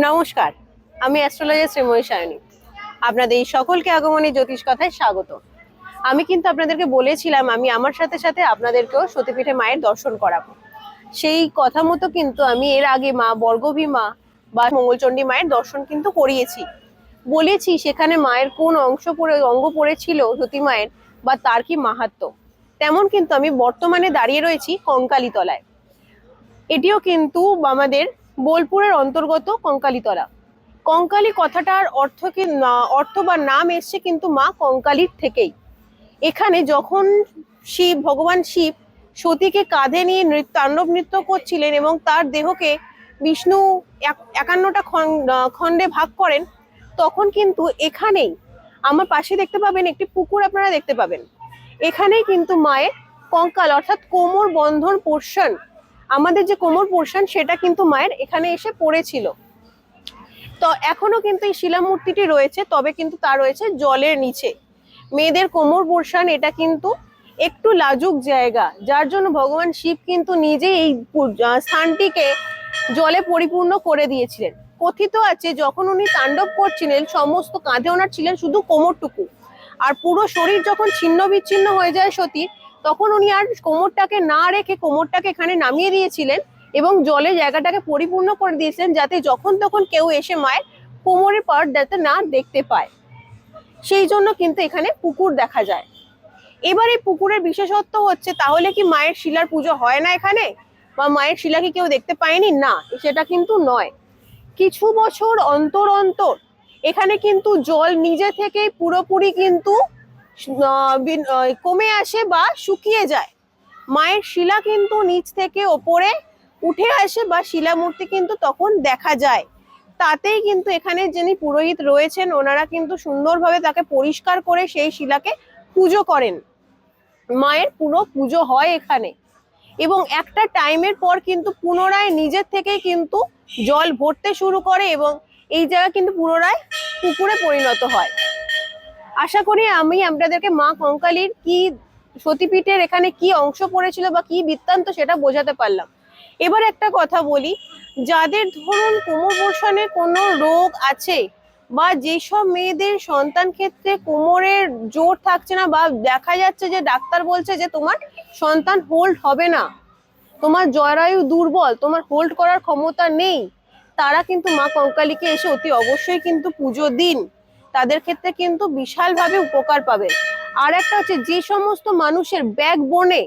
নমস্কার, আমি অ্যাস্ট্রোলজার শ্রীময়ী সায়নী। আপনাদের এই সকলকে আগমনী জ্যোতিষ কথায় স্বাগত। আমি কিন্তু আপনাদেরকে বলেছিলাম আমি আমার সাথে সাথে আপনাদেরকেও সতীপীঠে মায়ের দর্শন করাবো। সেই কথা মতো কিন্তু আমি এর আগে মা বর্গভী মা বা মঙ্গলচণ্ডী মায়ের দর্শন কিন্তু করিয়েছি। বলেছি সেখানে মায়ের কোন অঙ্গ পড়েছিল সতী মায়ের বা তার কি মাহাত্ম্য। তেমন কিন্তু আমি বর্তমানে দাঁড়িয়ে রয়েছি কঙ্কালীতলায়। এটিও কিন্তু আমাদের বোলপুরের অন্তর্গত কঙ্কালীতলা। কঙ্কালী কথাটার অর্থ বা নাম এসছে কিন্তু মা কঙ্কালীর থেকেই। এখানে যখন ভগবান শিব সতীকে কাঁধে নিয়ে তাণ্ডব নৃত্য করছিলেন এবং তার দেহকে বিষ্ণু 51টা খণ্ডে ভাগ করেন, তখন কিন্তু এখানেই আমার পাশে দেখতে পাবেন একটি পুকুর, আপনারা দেখতে পাবেন। এখানেই কিন্তু মায়ের কঙ্কাল অর্থাৎ কোমর বন্ধন পোর্শন, আমাদের যে কোমর পোর্শন সেটা কিন্তু মায়ের এখানে এসে পড়েছিল। তো এখনো কিন্তু এই শিলামূর্তিটি রয়েছে, তবে কিন্তু তা রয়েছে জলের নিচে। মেয়েদের কোমর পোর্শন এটা কিন্তু একটু লাজুক জায়গা, যার জন্য ভগবান শিব কিন্তু নিজেই এই স্থানটিকে জলে পরিপূর্ণ করে দিয়েছিলেন। কথিত আছে যখন উনি তাণ্ডব করছিলেন সমস্ত কাঁধে ওনার ছিলেন শুধু কোমরটুকু, আর পুরো শরীর যখন ছিন্ন বিচ্ছিন্ন হয়ে যায় সতীর, তখন উনি আর কোমরটাকে না রেখে কোমরটাকে এখানে নামিয়ে দিয়েছিলেন এবং জলে জায়গাটাকে পরিপূর্ণ করে দিয়েছিলেন, যাতে যখন তখন কেউ এসে মায়ের কোমরের পার্ট যাতে না দেখতে পায়। সেই জন্য কিন্তু এখানে পুকুর দেখা যায়। এবার এই পুকুরের বিশেষত্ব হচ্ছে, তাহলে কি মায়ের শিলার পুজো হয় না এখানে, বা মায়ের শিলা কি কেউ দেখতে পায়নি? না, সেটা কিন্তু নয়। কিছু বছর অন্তর অন্তর এখানে কিন্তু জল নিজে থেকেই পুরোপুরি কিন্তু কমে আসে বা শুকিয়ে যায়। মায়ের শিলা কিন্তু নিচ থেকে ওপরে উঠে আসে বা শিলা মূর্তি কিন্তু তখন দেখা যায়। তাতেই কিন্তু এখানে যিনি পুরোহিত রয়েছেন ওনারা কিন্তু সুন্দরভাবে তাকে পরিষ্কার করে সেই শিলাকে পুজো করেন। মায়ের পুরো পুজো হয় এখানে এবং একটা টাইমের পর কিন্তু পুনরায় নিজের থেকেই কিন্তু জল ভরতে শুরু করে এবং এই জায়গা কিন্তু পুনরায় পুকুরে পরিণত হয়। আশা করি আমি আপনাদেরকে মা কঙ্কালীর কি সতীপীঠের এখানে কি অংশ পড়েছিল বা কি বৃত্তান্ত সেটা বোঝাতে পারলাম। এবার একটা কথা বলি, যাদের ধরুন কোমরবর্ষণে কোনো রোগ আছে বা যেসব মেয়েদের সন্তান ক্ষেত্রে কোমরের জোর থাকছে না বা দেখা যাচ্ছে যে ডাক্তার বলছে যে তোমার সন্তান হোল্ড হবে না, তোমার জরায়ু দুর্বল, তোমার হোল্ড করার ক্ষমতা নেই, তারা কিন্তু মা কঙ্কালীকে এসে অতি অবশ্যই কিন্তু পুজো দিন। তাদের ক্ষেত্রে কিন্তু বিশালভাবে উপকার পাবেন। আর একটা হচ্ছে, যে সমস্ত মানুষের ব্যাকবোনে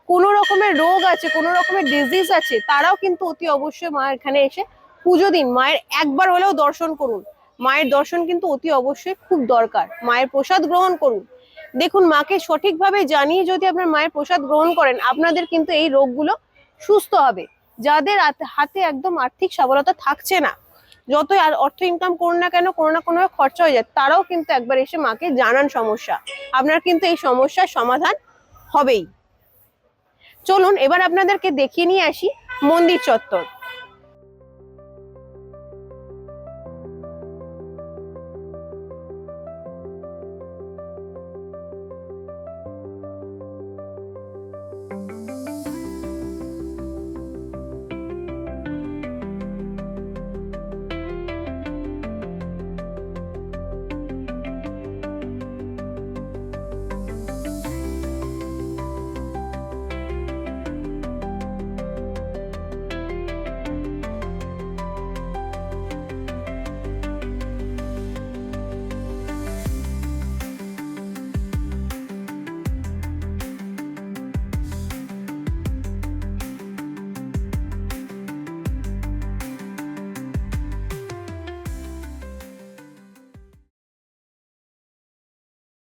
কোনো রকমের রোগ আছে, কোনো রকমের ডিজিজ আছে, তারাও কিন্তু অতি অবশ্যই মা এখানে এসে পুজো দিন। মায়ের একবার হলেও দর্শন করুন। মায়ের দর্শন কিন্তু অতি অবশ্যই খুব দরকার। মায়ের প্রসাদ গ্রহণ করুন। দেখুন, মাকে সঠিকভাবে জানিয়ে যদি আপনার মায়ের প্রসাদ গ্রহণ করেন, আপনাদের কিন্তু এই রোগগুলো সুস্থ হবে। যাদের হাতে একদম আর্থিক সবলতা থাকছে না, যতই আর অর্থ ইনকাম করুন না কেন, কোনো না কোনো খরচা হয়ে যায়, তারাও কিন্তু একবার এসে মাকে জানান সমস্যা, আপনার কিন্তু এই সমস্যার সমাধান হবেই। চলুন এবার আপনাদেরকে দেখিয়ে নিয়ে আসি মন্দির চত্বর।